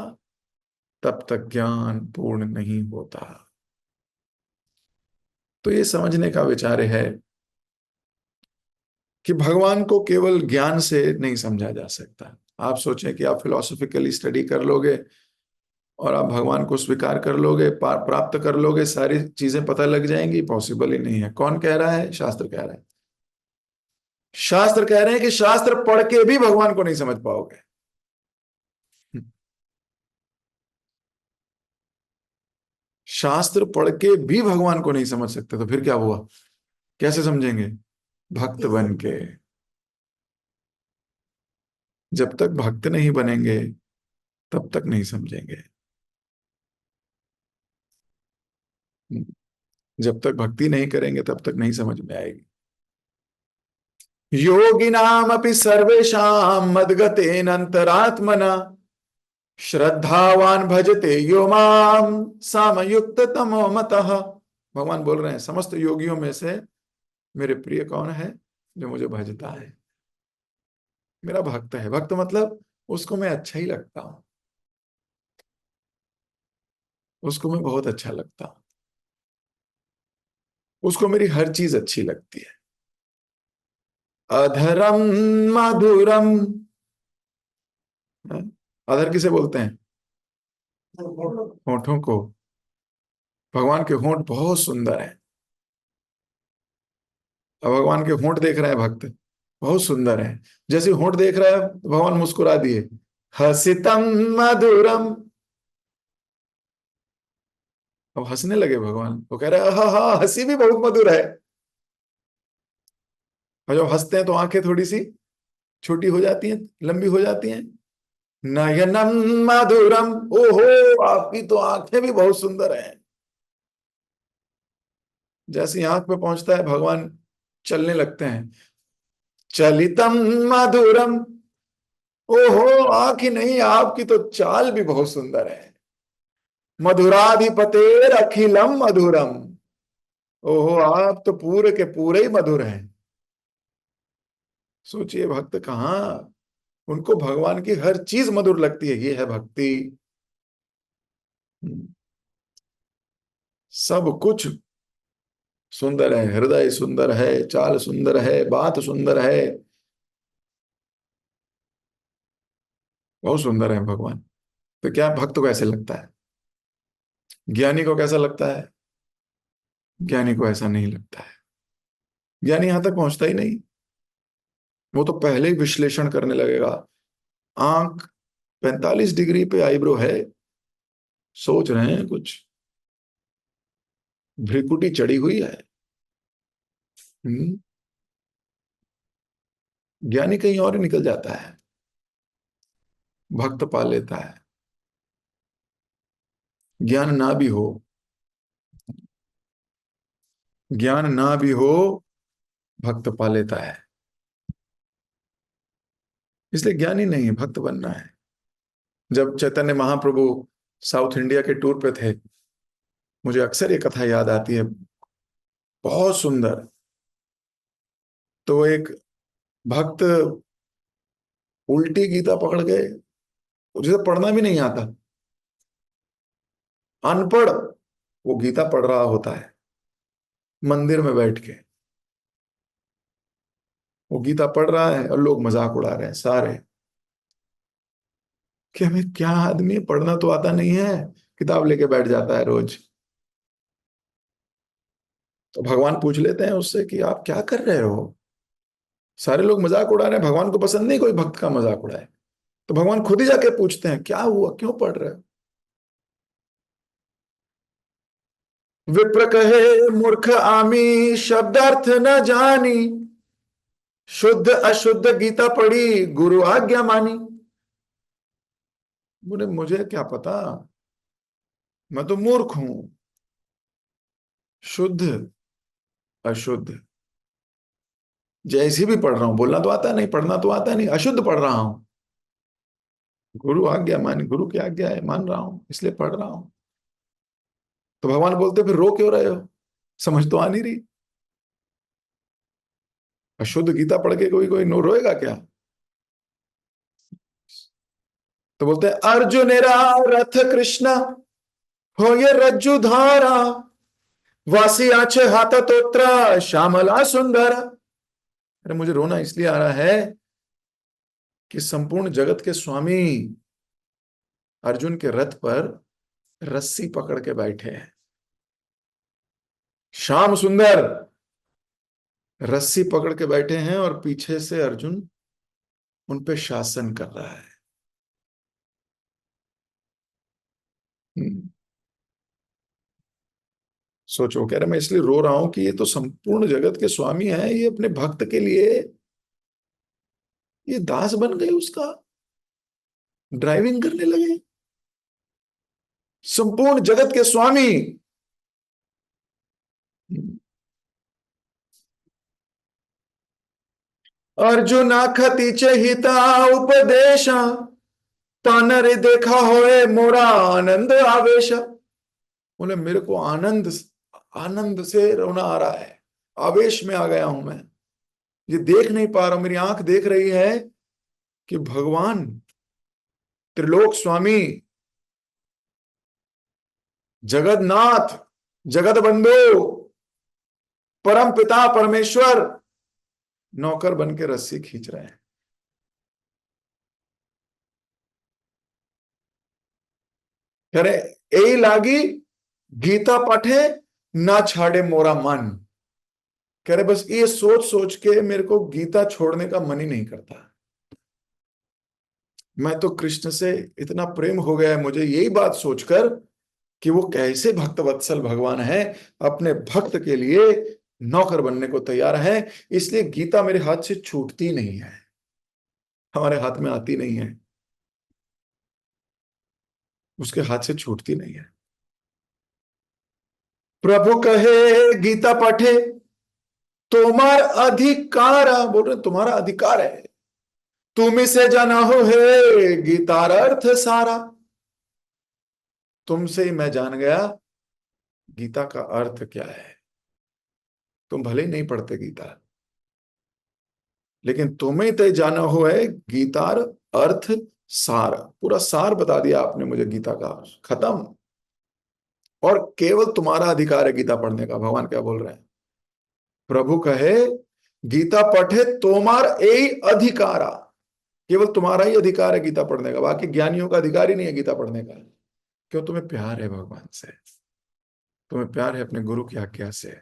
तब तक ज्ञान पूर्ण नहीं होता। तो ये समझने का विचार है कि भगवान को केवल ज्ञान से नहीं समझा जा सकता। आप सोचें कि आप फिलोसॉफिकली स्टडी कर लोगे और आप भगवान को स्वीकार कर लोगे, प्राप्त कर लोगे, सारी चीजें पता लग जाएंगी, पॉसिबल ही नहीं है। कौन कह रहा है? शास्त्र कह रहा है। शास्त्र कह रहे हैं कि शास्त्र पढ़ के भी भगवान को नहीं समझ पाओगे। शास्त्र पढ़ के भी भगवान को नहीं समझ सकते, तो फिर क्या हुआ? कैसे समझेंगे? भक्त बन के। जब तक भक्त नहीं बनेंगे, तब तक नहीं समझेंगे। जब तक भक्ति नहीं करेंगे, तब तक नहीं समझ में आएगी। योगिनामपि सर्वेषां मद्गतेन अंतरात्मना श्रद्धावान भजते यो माम सामयुक्त तमो मतः। भगवान बोल रहे हैं, समस्त योगियों में से मेरे प्रिय कौन है? जो मुझे भजता है, मेरा भक्त है। भक्त मतलब उसको मैं अच्छा ही लगता हूं, उसको मैं बहुत अच्छा लगता हूं, उसको मेरी हर चीज अच्छी लगती है। अधरम मधुरम। हाँ? अधर किसे बोलते हैं? होठों को। भगवान के होंठ बहुत सुंदर है। अब भगवान के होंठ देख रहे हैं भक्त, बहुत सुंदर है। जैसे होंठ देख रहा है, भगवान मुस्कुरा दिए, हसितम मधुरम। अब हंसने लगे भगवान, वो कह रहे हैं हा हा, हंसी भी बहुत मधुर है। और जब हंसते हैं तो आंखें थोड़ी सी छोटी हो जाती हैं, लंबी हो जाती हैं। नयनम मधुरम। ओहो, आपकी तो आंखें भी बहुत सुंदर हैं। जैसी आंख पे पहुंचता है, भगवान चलने लगते हैं। चलितम मधुरम। ओहो, आंख ही नहीं, आपकी तो चाल भी बहुत सुंदर है। मधुराधिपतेर अखिलम मधुरम। ओहो, आप तो पूरे के पूरे ही मधुर हैं। सोचिए, भक्त कहाँ, उनको भगवान की हर चीज मधुर लगती है। ये है भक्ति। सब कुछ सुंदर है, हृदय सुंदर है, चाल सुंदर है, बात सुंदर है, बहुत सुंदर है भगवान। तो क्या भक्त को ऐसे लगता है? ज्ञानी को कैसा लगता है? ज्ञानी को ऐसा नहीं लगता है। ज्ञानी यहां तक पहुंचता ही नहीं। वो तो पहले ही विश्लेषण करने लगेगा। आंख 45 डिग्री पे आईब्रो है, सोच रहे हैं कुछ, भ्रिकुटी चढ़ी हुई है। हम्म, ज्ञानी कहीं और ही निकल जाता है, भक्त पा लेता है। ज्ञान ना भी हो, ज्ञान ना भी हो, भक्त पा लेता है। इसलिए ज्ञानी नहीं, भक्त बनना है। जब चैतन्य महाप्रभु साउथ इंडिया के टूर पे थे, मुझे अक्सर ये कथा याद आती है, बहुत सुंदर। तो एक भक्त उल्टी गीता पकड़ गए, जिसे पढ़ना भी नहीं आता, अनपढ़, वो गीता पढ़ रहा होता है मंदिर में बैठ के। वो गीता पढ़ रहा है और लोग मजाक उड़ा रहे हैं सारे, कि हमें क्या आदमी, पढ़ना तो आता नहीं है, किताब लेके बैठ जाता है रोज। तो भगवान पूछ लेते हैं उससे कि आप क्या कर रहे हो? सारे लोग मजाक उड़ा रहे हैं, भगवान को पसंद नहीं कोई भक्त का मजाक उड़ाए। तो भगवान खुद ही जाके पूछते हैं, क्या हुआ, क्यों पढ़ रहे हो? विप्र कहे मूर्ख आमी शब्दार्थ न जानी शुद्ध अशुद्ध गीता पढ़ी, गुरु आज्ञा मानी। बोले मुझे क्या पता, मैं तो मूर्ख हूं। शुद्ध अशुद्ध जैसी भी पढ़ रहा हूं, बोलना तो आता नहीं, पढ़ना तो आता नहीं, अशुद्ध पढ़ रहा हूं। गुरु आज्ञा मानी, गुरु की आज्ञा है, मान रहा हूं, इसलिए पढ़ रहा हूं। तो भगवान बोलते फिर रो क्यों रहे हो, समझ तो आ नहीं रही। अशुद्ध गीता पढ़ के कोई कोई नो रोएगा क्या। तो बोलते हैं अर्जुनेरा रथ कृष्ण हो ये रज्जु धारा, वासी आछे हाथतोत्र श्यामला सुंदर। अरे मुझे रोना इसलिए आ रहा है कि संपूर्ण जगत के स्वामी अर्जुन के रथ पर रस्सी पकड़ के बैठे हैं। श्याम सुंदर रस्सी पकड़ के बैठे हैं और पीछे से अर्जुन उन पे शासन कर रहा है। हम्म, सोचो, कह रहे मैं इसलिए रो रहा हूं कि ये तो संपूर्ण जगत के स्वामी हैं, ये अपने भक्त के लिए ये दास बन गए, उसका ड्राइविंग करने लगे। संपूर्ण जगत के स्वामी। अर्जुन खतीचे हिता उपदेश, तानरे देखा होए मोरा आनंद आवेश। बोले मेरे को आनंद, आनंद से रोना आ रहा है, आवेश में आ गया हूं मैं। ये देख नहीं पा रहा हूं, मेरी आंख देख रही है कि भगवान त्रिलोक स्वामी, जगन्नाथ, जगत बंधु, परम पिता परमेश्वर नौकर बन के रस्सी खींच रहे हैं। कह रहे यही लागी गीता पढ़े ना छाड़े मोरा मन। कह रहे बस ये सोच सोच के मेरे को गीता छोड़ने का मन ही नहीं करता। मैं तो कृष्ण से इतना प्रेम हो गया है मुझे यही बात सोचकर कि वो कैसे भक्त वत्सल भगवान है, अपने भक्त के लिए नौकर बनने को तैयार है। इसलिए गीता मेरे हाथ से छूटती नहीं है, हमारे हाथ में आती नहीं है, उसके हाथ से छूटती नहीं है। प्रभु कहे गीता पढ़े तुम्हार अधिकार, बोल रहे तुम्हारा अधिकार है, तुम से जाना हो है गीतार अर्थ सारा। तुमसे ही मैं जान गया गीता का अर्थ क्या है। तुम भले ही नहीं पढ़ते गीता, लेकिन तुम्हें तय जाना हो है गीतार अर्थ सार। पूरा सार बता दिया आपने मुझे गीता का, खत्म। और केवल तुम्हारा अधिकार है गीता पढ़ने का। भगवान क्या बोल रहे हैं, प्रभु कहे गीता पढ़े तोमार यही अधिकारा, केवल तुम्हारा ही अधिकार है गीता पढ़ने का, बाकी ज्ञानियों का अधिकार ही नहीं है गीता पढ़ने का। क्यों, तुम्हें प्यार है भगवान से, तुम्हें प्यार है अपने गुरु की आज्ञा से,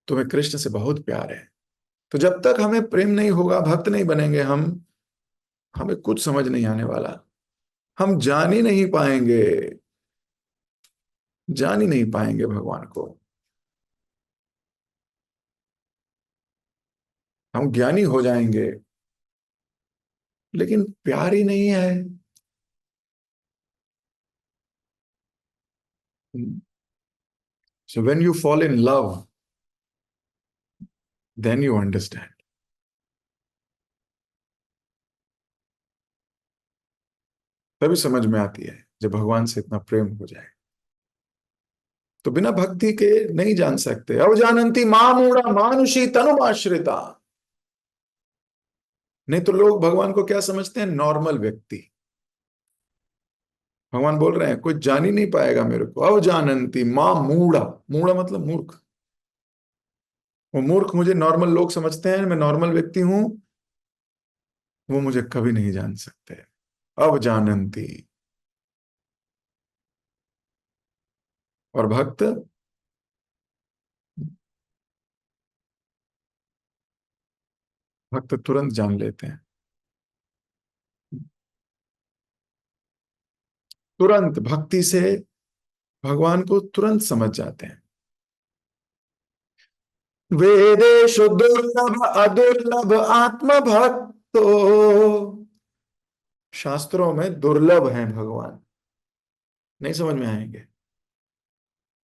तुम्हें कृष्ण से बहुत प्यार है। तो जब तक हमें प्रेम नहीं होगा, भक्त नहीं बनेंगे हम, हमें कुछ समझ नहीं आने वाला। हम जान ही नहीं पाएंगे, जान ही नहीं पाएंगे भगवान को। हम ज्ञानी हो जाएंगे लेकिन प्यार ही नहीं है। So when you fall in love, then you understand. तभी समझ में आती है जब भगवान से इतना प्रेम हो जाए। तो बिना भक्ति के नहीं जान सकते। अवजानंती मामूढ़ा मानुषी तनुमाश्रिता। नहीं तो लोग भगवान को क्या समझते हैं, नॉर्मल व्यक्ति। भगवान बोल रहे हैं कोई जान ही नहीं पाएगा मेरे को। अवजानंती मां मूढ़ा, मूढ़ा मतलब मूर्ख। वो मूर्ख मुझे नॉर्मल लोग समझते हैं, मैं नॉर्मल व्यक्ति हूं, वो मुझे कभी नहीं जान सकते। अवजानंती। और भक्त, भक्त तुरंत जान लेते हैं, तुरंत भक्ति से भगवान को तुरंत समझ जाते हैं। वेदेषु दुर्लभ अदुर्लभ आत्मभक्तो, शास्त्रों में दुर्लभ हैं भगवान, नहीं समझ में आएंगे।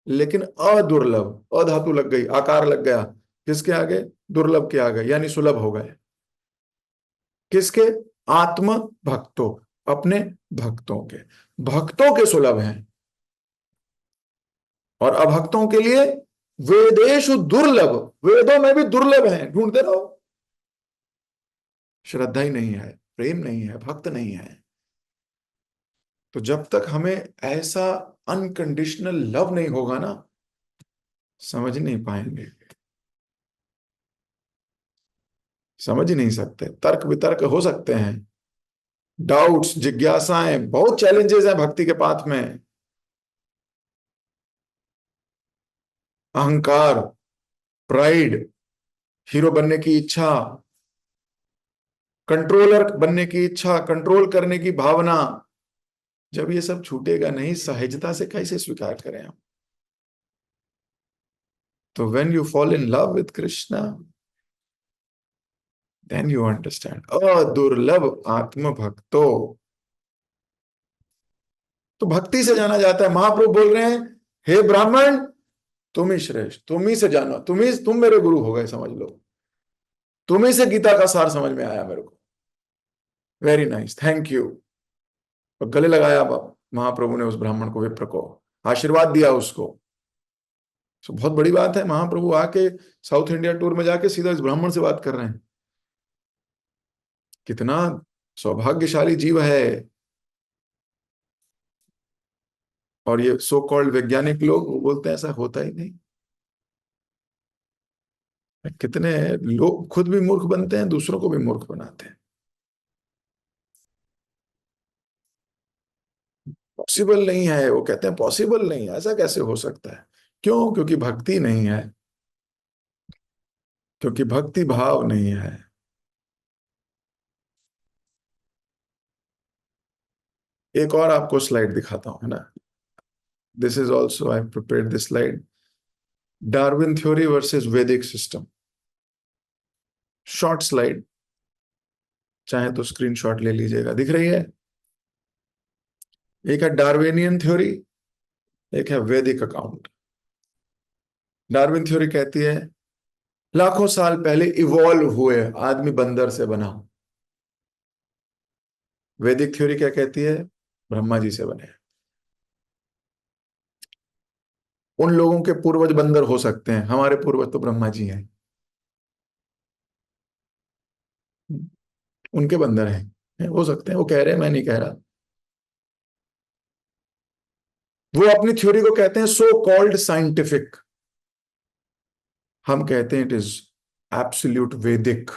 लेकिन अदुर्लभ, अधातु लग गई, आकार लग गया, किसके आगे? दुर्लभ के आगे, यानी सुलभ हो गए। किसके? आत्म भक्तों, अपने भक्तों के। भक्तों के सुलभ हैं, और अभक्तों के लिए वेदेशु दुर्लभ, वेदों में भी दुर्लभ हैं, ढूंढते रहो। श्रद्धा ही नहीं है, प्रेम नहीं है, भक्त नहीं है, तो जब तक हमें ऐसा अनकंडीशनल लव नहीं होगा ना, समझ नहीं पाएंगे, समझ ही नहीं सकते। तर्क वितर्क हो सकते हैं, डाउट्स, जिज्ञासाएं, बहुत चैलेंजेस हैं भक्ति के पाथ में। अहंकार, प्राइड, हीरो बनने की इच्छा, कंट्रोलर बनने की इच्छा, कंट्रोल करने की भावना, जब ये सब छूटेगा नहीं, सहजता से कैसे स्वीकार करें हम? तो when you fall in love with Krishna, then you understand अदुर्लभ आत्म भक्तो। तो भक्ति से जाना जाता है। महाप्रभु बोल रहे हैं, हे ब्राह्मण, तुम ही श्रेष्ठ, तुम ही से जानो, तुम मेरे गुरु हो गए, समझ लो। तुम्ही से गीता का सार समझ में आया मेरे को। Very nice, thank you. और गले लगाया महाप्रभु ने उस ब्राह्मण को, विप्र को आशीर्वाद दिया उसको। तो बहुत बड़ी बात है, महाप्रभु आके साउथ इंडिया टूर में जाके सीधा इस ब्राह्मण से बात कर रहे हैं। कितना सौभाग्यशाली जीव है। और ये सो कॉल्ड वैज्ञानिक लोग वो बोलते हैं ऐसा होता ही नहीं। कितने लोग खुद भी मूर्ख बनते हैं, दूसरों को भी मूर्ख बनाते हैं। पॉसिबल नहीं है, वो कहते हैं पॉसिबल नहीं है, ऐसा कैसे हो सकता है? क्यों? क्योंकि भक्ति नहीं है, क्योंकि भक्ति भाव नहीं है। एक और आपको स्लाइड दिखाता हूं, है ना। This is also, I prepared this slide, Darwin theory versus वैदिक सिस्टम। शॉर्ट स्लाइड, चाहे तो स्क्रीनशॉट ले लीजिएगा, दिख रही है। एक है डार्विनियन थ्योरी, एक है वैदिक अकाउंट। डार्विन थ्योरी कहती है लाखों साल पहले इवॉल्व हुए आदमी बंदर से बना। वैदिक थ्योरी क्या कहती है? ब्रह्मा जी से बने। उन लोगों के पूर्वज बंदर हो सकते हैं, हमारे पूर्वज तो ब्रह्मा जी हैं, उनके बंदर हैं, हो सकते हैं, वो कह रहे हैं, मैं नहीं कह रहा। वो अपनी थ्योरी को कहते हैं सो कॉल्ड साइंटिफिक, हम कहते हैं इट इज एब्सोल्यूट वैदिक,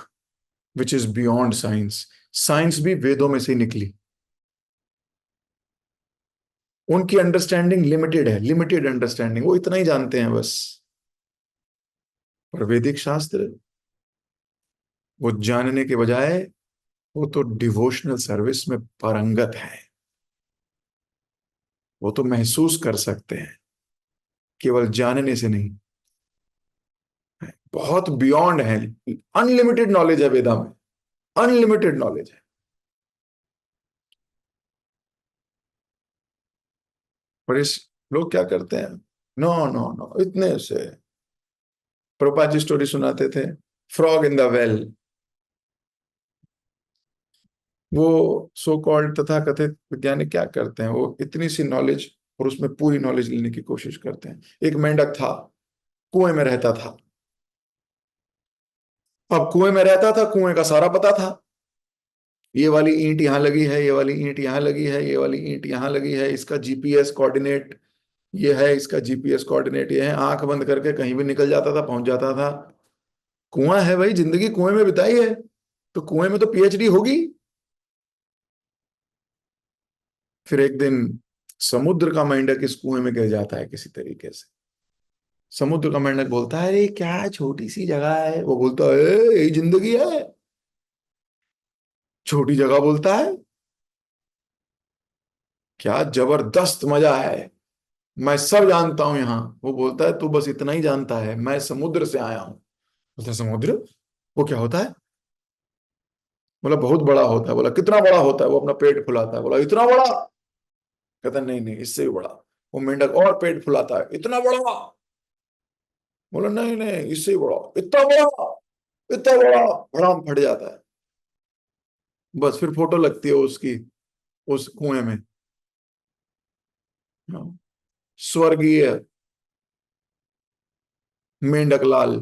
which is beyond science. Science भी वेदों में से निकली। उनकी अंडरस्टैंडिंग लिमिटेड है, लिमिटेड अंडरस्टैंडिंग, वो इतना ही जानते हैं बस। पर वैदिक शास्त्र, वो जानने के बजाय वो तो डिवोशनल सर्विस में पारंगत है। वो तो महसूस कर सकते हैं, केवल जानने से नहीं। बहुत बियॉन्ड है, अनलिमिटेड नॉलेज है वेदा में, अनलिमिटेड नॉलेज है। पर इस लोग क्या करते हैं, नो नो नो, इतने से। प्रभुपाद जी स्टोरी सुनाते थे, फ्रॉग इन द वेल। वो सो कॉल्ड तथाकथित वैज्ञानिक क्या करते हैं, वो इतनी सी नॉलेज और उसमें पूरी नॉलेज लेने की कोशिश करते हैं। एक मेंढक था, कुएं में रहता था। अब कुएं में रहता था, कुएं का सारा पता था। ये वाली ईंट यहाँ लगी है, ये वाली ईंट यहाँ लगी है, ये वाली ईंट यहाँ लगी है, इसका जीपीएस कोऑर्डिनेट ये है, इसका जीपीएस कोऑर्डिनेट ये है। आंख बंद करके कहीं भी निकल जाता था, पहुंच जाता था। कुआं है भाई, जिंदगी कुएं में बिताई है, तो कुएं में तो पीएचडी होगी। फिर एक दिन समुद्र का मेंढक इस कुएं में गिर जाता है किसी तरीके से। समुद्र का मेंढक बोलता है, अरे क्या छोटी सी जगह है। वो बोलता है, यही जिंदगी है, छोटी जगह बोलता है, क्या जबरदस्त मजा है, मैं सब जानता हूं यहां। वो बोलता है, तू बस इतना ही जानता है, मैं समुद्र से आया हूं, बोलता समुद्र, वो क्या होता है? बोला बहुत बड़ा होता है। बोला कितना बड़ा होता है? वो अपना पेट फुलाता है। बोला इतना बड़ा? कहता नहीं नहीं, इससे भी बड़ा। वो मेंढक और पेट फुलाता है, इतना बड़ा? बोला नहीं नहीं, इससे भी बड़ा। इतना बड़ा? इतना बड़ा? भड़ाम फट जाता है। बस फिर फोटो लगती है उसकी, उस कुएं में। हाँ, स्वर्गीय मेंढक लाल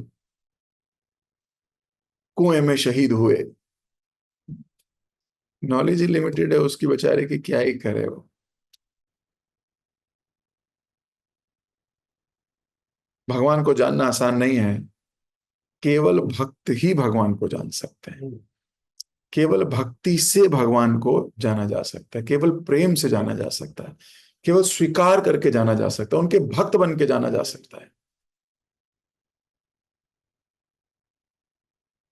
कुएं में शहीद हुए। नॉलेज ही लिमिटेड है उसकी, बेचारे की क्या ही करे वो। भगवान को जानना आसान नहीं है। केवल भक्त ही भगवान को जान सकते हैं। केवल भक्ति से भगवान को जाना जा सकता है, केवल प्रेम से जाना जा सकता है, केवल स्वीकार करके जाना जा सकता है, उनके भक्त बन के जाना जा सकता है।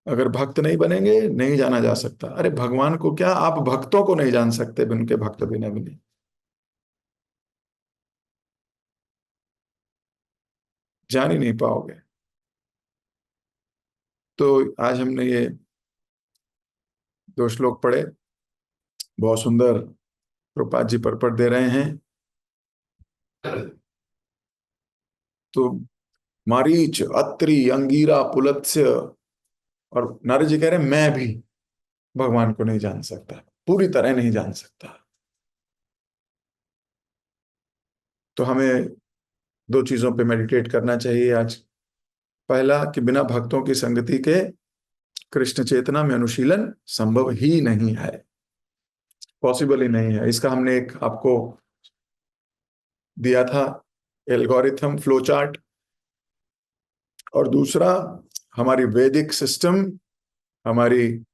अगर भक्त नहीं बनेंगे, नहीं जाना जा सकता। अरे भगवान को क्या, आप भक्तों को नहीं जान सकते बिन उनके भक्त बिना भी नहीं जान ही नहीं पाओगे। तो आज हमने ये 2 श्लोक पढ़े, बहुत सुंदर प्रभुपाद जी परपट दे रहे हैं। तो मारीच, अत्रि, अंगीरा, पुलत्स्य और नारद जी कह रहे हैं मैं भी भगवान को नहीं जान सकता, पूरी तरह नहीं जान सकता। तो हमें 2 चीजों पे मेडिटेट करना चाहिए आज। पहला कि बिना भक्तों की संगति के कृष्ण चेतना में अनुशीलन संभव ही नहीं है, पॉसिबल ही नहीं है। इसका हमने एक आपको दिया था एल्गोरिथम, फ्लो चार्ट। और दूसरा, हमारी वैदिक सिस्टम, हमारी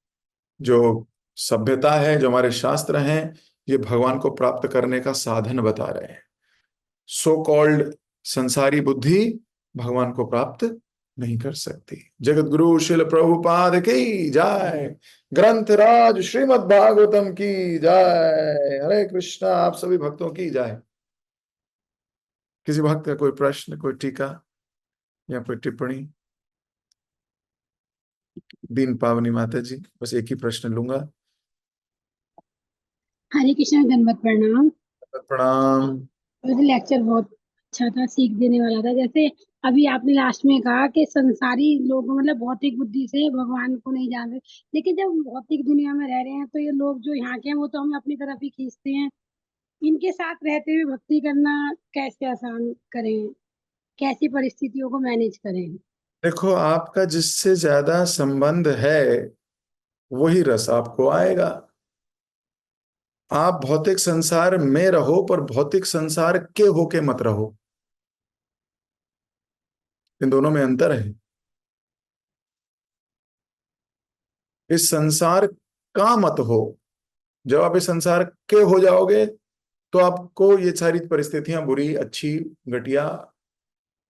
जो सभ्यता है, जो हमारे शास्त्र हैं, ये भगवान को प्राप्त करने का साधन बता रहे हैं। सो कॉल्ड संसारी बुद्धि भगवान को प्राप्त नहीं कर सकती। जगत गुरु शिल प्रभुपाद की जय। ग्रंथ राज श्रीमद् भागवतम की जय। हरे कृष्णा। आप सभी भक्तों की जय। किसी भक्त का कोई प्रश्न, कोई टीका या कोई टिप्पणी? दीन पावनी माता जी, बस एक ही प्रश्न लूंगा। हरे कृष्णा, दंडवत प्रणाम। प्रणाम। वैसे लेक्चर बहुत अच्छा था, सीख देने वाला था। जैसे अभी आपने लास्ट में कहा कि संसारी लोग मतलब भौतिक बुद्धि से भगवान को नहीं जान रहे, लेकिन जब हम भौतिक दुनिया में रह रहे हैं तो ये लोग जो यहाँ के हैं वो तो हमें अपनी तरफ ही खींचते हैं। इनके साथ रहते हुए भक्ति करना कैसे आसान करें, कैसी परिस्थितियों को मैनेज करें? देखो, आपका जिससे ज्यादा संबंध है वही रस आपको आएगा। आप भौतिक संसार में रहो पर भौतिक संसार के होके मत रहो। इन दोनों में अंतर है। इस संसार का मत हो। जब आप इस संसार के हो जाओगे तो आपको ये सारी परिस्थितियां बुरी, अच्छी, घटिया,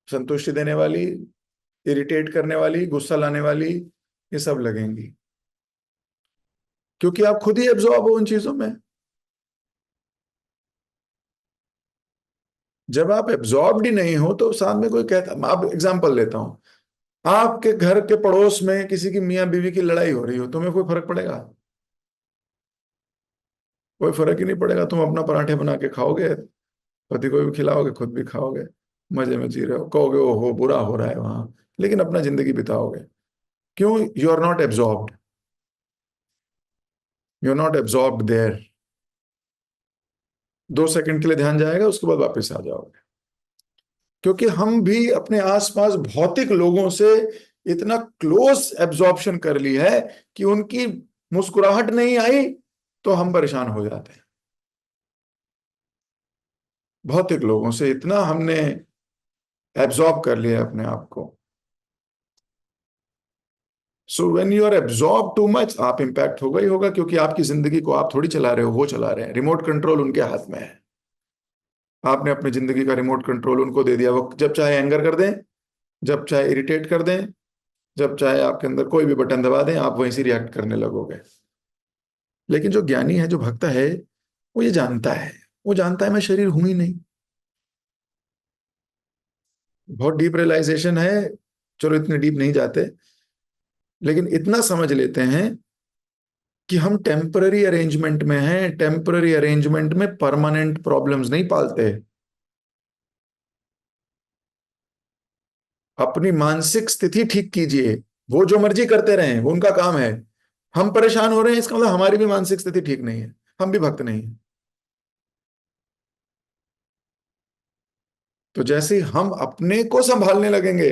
संतुष्टि देने वाली, इरिटेट करने वाली, गुस्सा लाने वाली, ये सब लगेंगी। क्योंकि आप खुद ही एब्जॉर्ब हो उन चीजों में। जब आप एब्जॉर्ब्ड ही नहीं हो तो साथ में कोई कहता, आप एग्जांपल लेता हूं, आपके घर के पड़ोस में किसी की मियां बीवी की लड़ाई हो रही हो, तुम्हें कोई फर्क पड़ेगा? कोई फर्क ही नहीं पड़ेगा। तुम अपना पराठे बना के खाओगे, पति को भी खिलाओगे, खुद भी खाओगे, मजे में जी रहे हो, कहोगे ओ हो बुरा हो रहा है वहां, लेकिन अपना जिंदगी बिताओगे। क्यों? You are not absorbed. You are not absorbed there. 2 second के लिए ध्यान जाएगा, उसके बाद वापस आ जाओगे। क्योंकि हम भी अपने आसपास भौतिक लोगों से इतना क्लोज एब्जॉर्प्शन कर ली है कि उनकी मुस्कुराहट नहीं आई तो हम परेशान हो जाते हैं। भौतिक लोगों से इतना हमने एब्जॉर्ब कर लिया अपने आप को। So when you are absorb too much, आप इंपैक्ट होगा ही होगा, क्योंकि आपकी जिंदगी को आप थोड़ी चला रहे हो, वो चला रहे हैं। रिमोट कंट्रोल उनके हाथ में है। आपने अपनी जिंदगी का रिमोट कंट्रोल उनको दे दिया। वो जब चाहे एंगर कर दें, जब चाहे इरिटेट कर दें, जब चाहे आपके अंदर कोई भी बटन दबा दें, आप वहीं से रिएक्ट करने लगोगे। लेकिन जो ज्ञानी है, जो भक्त है, वो ये जानता है। वो जानता है मैं शरीर हूं ही नहीं। बहुत डीप रियलाइजेशन है। चलो इतने डीप नहीं जाते। लेकिन इतना समझ लेते हैं कि हम टेम्पररी अरेंजमेंट में हैं, टेम्पररी अरेंजमेंट में परमानेंट प्रॉब्लम्स नहीं पालते। अपनी मानसिक स्थिति ठीक कीजिए। वो जो मर्जी करते रहें, वो उनका काम है। हम परेशान हो रहे हैं, इसका मतलब हमारी भी मानसिक स्थिति ठीक नहीं है, हम भी भक्त नहीं है। तो जैसे ही हम अपने को संभालने लगेंगे,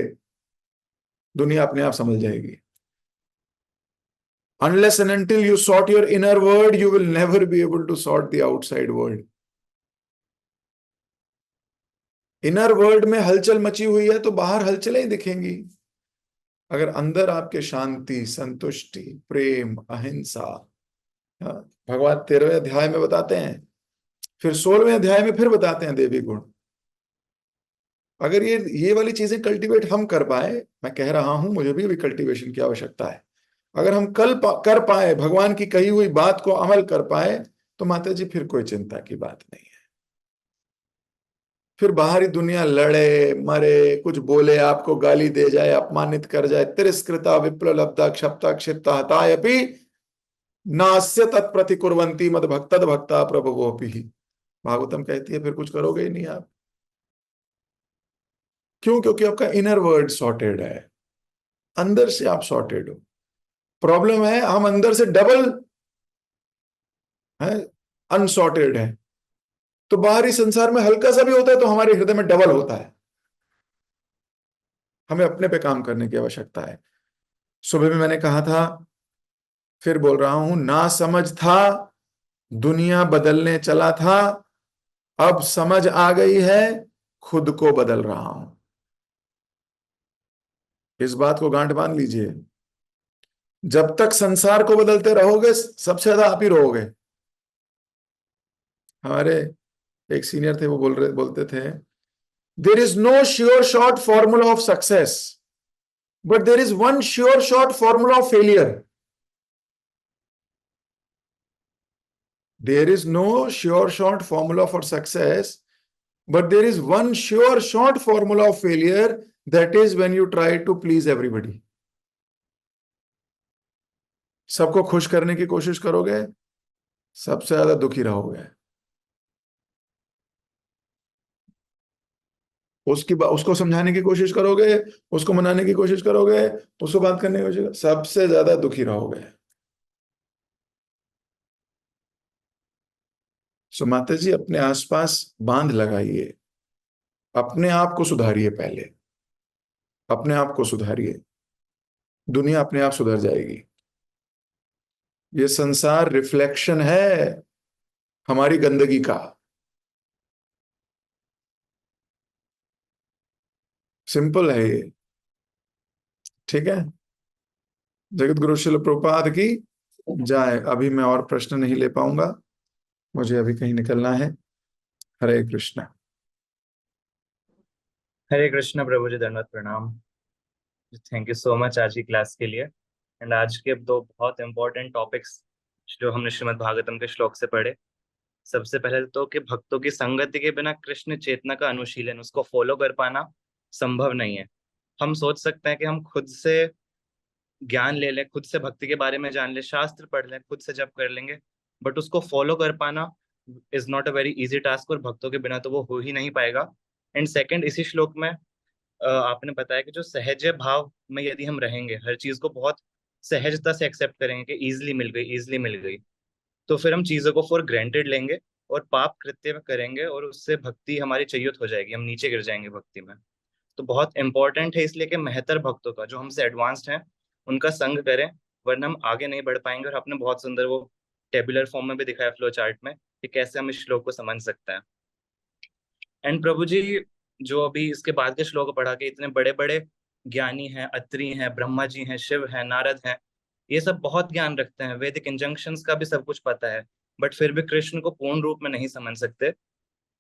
दुनिया अपने आप संभल जाएगी। Unless and until you sort your inner world, you will never be able to sort the outside world. Inner world में हलचल मची हुई है तो बाहर हलचलें ही दिखेंगी। अगर अंदर आपके शांति, संतुष्टि, प्रेम, अहिंसा, हाँ, भगवान 13वें अध्याय में बताते हैं, फिर 16वें अध्याय में फिर बताते हैं देवी गुण। अगर ये वाली चीजें कल्टीवेट हम कर पाए, मैं कह रहा हूं मुझे भी कल्टीवेशन की आवश्यकता है। अगर हम कर पाए, भगवान की कही हुई बात को अमल कर पाए, तो माता जी फिर कोई चिंता की बात नहीं है। फिर बाहरी दुनिया लड़े मरे, कुछ बोले, आपको गाली दे जाए, अपमानित कर जाए, तिरस्कृता विप्ललब्धा क्षप्ता क्षिप्ता हतायपि नास्य तत्प्रतिकुर्वन्ति मद भक्तद भक्ता प्रभवोपि। भागवतम कहती है फिर कुछ करोगे ही नहीं आप। क्यों? क्योंकि आपका इनर वर्ल्ड सॉर्टेड है, अंदर से आप सॉर्टेड हो। प्रॉब्लम है हम अंदर से डबल है, अनसॉर्टेड है। तो बाहरी संसार में हल्का सा भी होता है तो हमारे हृदय में डबल होता है। हमें अपने पे काम करने की आवश्यकता है। सुबह में मैंने कहा था, फिर बोल रहा हूं, ना समझ था, दुनिया बदलने चला था, अब समझ आ गई है, खुद को बदल रहा हूं। इस बात को गांठ बांध लीजिए। जब तक संसार को बदलते रहोगे, सबसे ज्यादा आप ही रहोगे। हमारे एक सीनियर थे, वो बोलते थे, there is no sure short formula of success, but there is one sure short formula of failure. There is no sure short formula for success, but there is one sure short formula of failure, that is when you try to please everybody. सबको खुश करने की कोशिश करोगे, सबसे ज्यादा दुखी रहोगे। उसको समझाने की कोशिश करोगे, उसको मनाने की कोशिश करोगे, उसको बात करने की कोशिश करोगे, सबसे ज्यादा दुखी रहोगे। सो माता जी अपने आसपास बांध लगाइए, अपने आप को सुधारिए पहले, अपने आप को सुधारिए, दुनिया अपने आप सुधर जाएगी। ये संसार रिफ्लेक्शन है हमारी गंदगी का। सिंपल है ये, ठीक है। जगत गुरु शिल प्रभुपाद की जाए। अभी मैं और प्रश्न नहीं ले पाऊंगा, मुझे अभी कहीं निकलना है। हरे कृष्ण। हरे कृष्ण प्रभु जी, दंडवत प्रणाम। थैंक यू सो मच आज की क्लास के लिए। एंड आज के दो बहुत इंपॉर्टेंट टॉपिक्स जो हमने श्रीमद् भागवतम के श्लोक से पढ़े। सबसे पहले तो कि भक्तों की संगति के बिना कृष्ण चेतना का अनुशीलन, उसको फॉलो कर पाना संभव नहीं है। हम सोच सकते हैं कि हम खुद से ज्ञान ले लें, खुद से भक्ति के बारे में जान लें, शास्त्र पढ़ लें, खुद से जप कर लेंगे, बट उसको फॉलो कर पाना is not a very easy task, और भक्तों के बिना तो वो हो ही नहीं पाएगा। एंड सेकंड, इसी श्लोक में आपने बताया कि जो सहज भाव में यदि हम रहेंगे, हर चीज को बहुत सहजता से एक्सेप्ट करेंगे कि इजिली मिल गई, इजिली मिल गई, तो फिर हम चीजों को फॉर ग्रांटेड लेंगे और पाप कृत्य में करेंगे, और उससे भक्ति हमारी च्युत हो जाएगी, हम नीचे गिर जाएंगे भक्ति में। तो बहुत इंपॉर्टेंट है इसलिए कि मेहतर भक्तों का, जो हमसे एडवांस्ड हैं, उनका संग करें, वरना हम आगे नहीं बढ़ पाएंगे। और आपने बहुत सुंदर वो टेबुलर फॉर्म में भी दिखाया फ्लो चार्ट में कि कैसे हम इस श्लोक को समझ सकते हैं। एंड प्रभु जी, जो अभी इसके बाद के श्लोक पढ़ा के इतने बड़े बड़े ज्ञानी हैं, अत्रि हैं, ब्रह्मा जी हैं, शिव हैं, नारद हैं, ये सब बहुत ज्ञान रखते हैं, वैदिक इंजंक्शंस का भी सब कुछ पता है, बट फिर भी कृष्ण को पूर्ण रूप में नहीं समझ सकते।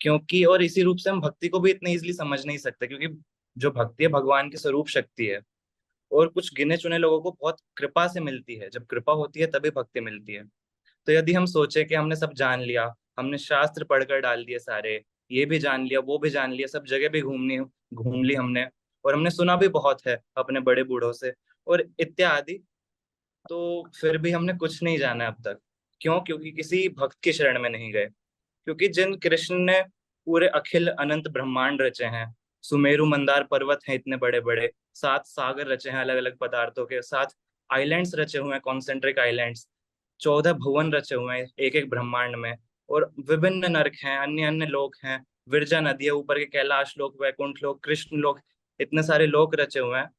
क्योंकि और इसी रूप से हम भक्ति को भी इतनी इजीली समझ नहीं सकते, क्योंकि जो भक्ति है भगवान की स्वरूप शक्ति है, और कुछ गिने चुने लोगों को बहुत कृपा से मिलती है। जब कृपा होती है तभी भक्ति मिलती है। तो यदि हम सोचे कि हमने सब जान लिया, हमने शास्त्र पढ़कर डाल दिए सारे, ये भी जान लिया, वो भी जान लिया, सब जगह भी घूम ली हमने, और हमने सुना भी बहुत है अपने बड़े बूढ़ों से और इत्यादि, तो फिर भी हमने कुछ नहीं जाना अब तक। क्यों? क्योंकि किसी भक्त की शरण में नहीं गए। क्योंकि जिन कृष्ण ने पूरे अखिल अनंत ब्रह्मांड रचे हैं, सुमेरु मंदार पर्वत हैं इतने बड़े बड़े, 7 सागर रचे हैं अलग अलग पदार्थों के, 7 आइलैंड्स रचे हुए हैं, कॉन्सेंट्रिक आइलैंड्स, 14 भुवन रचे हुए हैं एक एक ब्रह्मांड में, और विभिन्न नरक हैं, अन्य अन्य लोक हैं, विरजा नदी है, ऊपर के कैलाश लोक, वैकुंठ लोक, कृष्ण लोक, इतने सारे लोक रचे हुए हैं।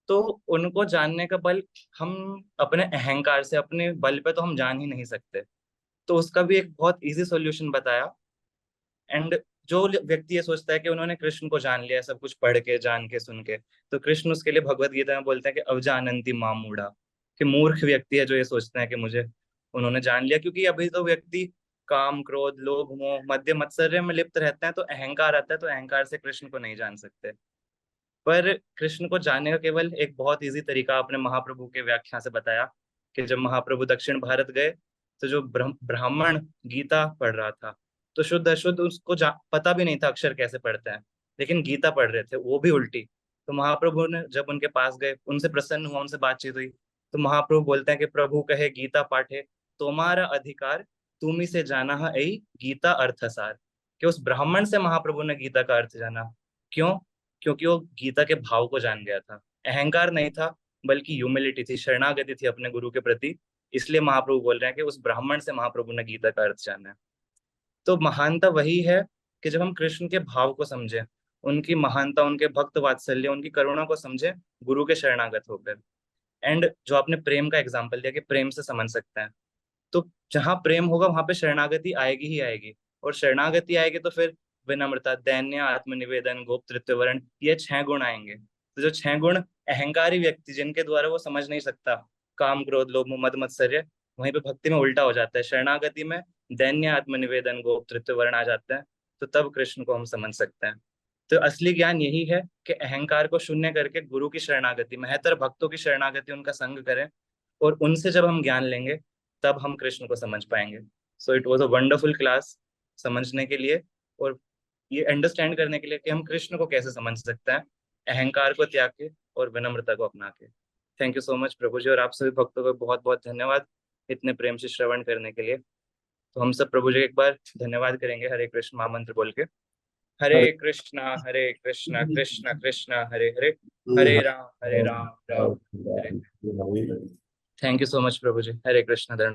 तो उनको जानने का बल हम अपने अहंकार से, अपने बल पे तो हम जान ही नहीं सकते। तो उसका भी एक बहुत इजी सॉल्यूशन बताया। एंड जो व्यक्ति ये सोचता है कि उन्होंने कृष्ण को जान लिया है सब कुछ पढ़ के, जान के, सुन के, तो कृष्ण उसके लिए भगवत गीता में बोलते हैं कि अवजानंती मां मूढ़ा, कि मूर्ख व्यक्ति है जो ये सोचते हैं कि मुझे उन्होंने जान लिया। क्योंकि अभी तो व्यक्ति काम, क्रोध, लोभ, मोह, मद्य मत्सर्य में लिप्त रहते हैं, तो अहंकार आता है, तो अहंकार से कृष्ण को नहीं जान सकते। पर कृष्ण को जानने का केवल एक बहुत इजी तरीका अपने महाप्रभु के व्याख्या से बताया, कि जब महाप्रभु दक्षिण भारत गए, तो जो ब्राह्मण गीता पढ़ रहा था, तो शुद्ध अशुद्ध उसको पता भी नहीं था अक्षर कैसे पढ़ते हैं, लेकिन गीता पढ़ रहे थे, वो भी उल्टी। तो महाप्रभु ने जब उनके पास गए, उनसे प्रसन्न हुआ, उनसे बातचीत हुई, तो महाप्रभु बोलते हैं कि प्रभु कहे गीता पाठे तुम्हारा अधिकार, तुम ही से जाना है यही गीता अर्थसार। कि उस ब्राह्मण से महाप्रभु ने गीता का अर्थ जाना। क्यों? क्योंकि वो गीता के भाव को जान गया था। अहंकार नहीं था, बल्कि ह्यूमिलिटी थी, शरणागति थी अपने गुरु के प्रति। इसलिए महाप्रभु बोल रहे हैं कि उस ब्राह्मण से महाप्रभु ने गीता का अर्थ जाना है। तो महानता वही है कि जब हम कृष्ण के भाव को समझें, उनकी महानता, उनके भक्त वात्सल्य, उनकी करुणा को समझें, गुरु के शरणागत होकर। एंड जो आपने प्रेम का एग्जाम्पल दिया कि प्रेम से समझ सकते हैं, तो जहां प्रेम होगा वहां पे शरणागति आएगी ही आएगी। और शरणागति आएगी तो फिर विनम्रता, दैन्य, आत्मनिवेदन, गोपतृत्व, वरण, ये 6 गुण आएंगे। तो जो 6 गुण अहंकारी व्यक्ति जिनके द्वारा वो समझ नहीं सकता, काम, क्रोध, लोभ, मोह, मद मत्सर्य, वहीं पे भक्ति में उल्टा हो जाता है। शरणागति में दैन्य, आत्मनिवेदन, गोपतृत्व, वर्ण आ जाते हैं, तो तब कृष्ण को हम समझ सकते हैं। तो असली ज्ञान यही है कि अहंकार को शून्य करके गुरु की शरणागति, महतर भक्तों की शरणागति, उनका संग करें, और उनसे जब हम ज्ञान लेंगे तब हम कृष्ण को समझ पाएंगे। So it was a wonderful class, समझने के लिए और ये अंडरस्टैंड करने के लिए कि हम कृष्ण को कैसे समझ सकते हैं, अहंकार को त्याग के और विनम्रता को अपना के। थैंक यू सो मच प्रभु जी, और आप सभी भक्तों को बहुत बहुत धन्यवाद इतने प्रेम से श्रवण करने के लिए। तो हम सब प्रभु जी एक बार धन्यवाद करेंगे हरे कृष्ण महामंत्र बोल के। Hare Krishna Krishna Krishna Hare Hare, Hare Ram Ram Ram Hare. Thank you so much प्रभु जी। हरे कृष्ण।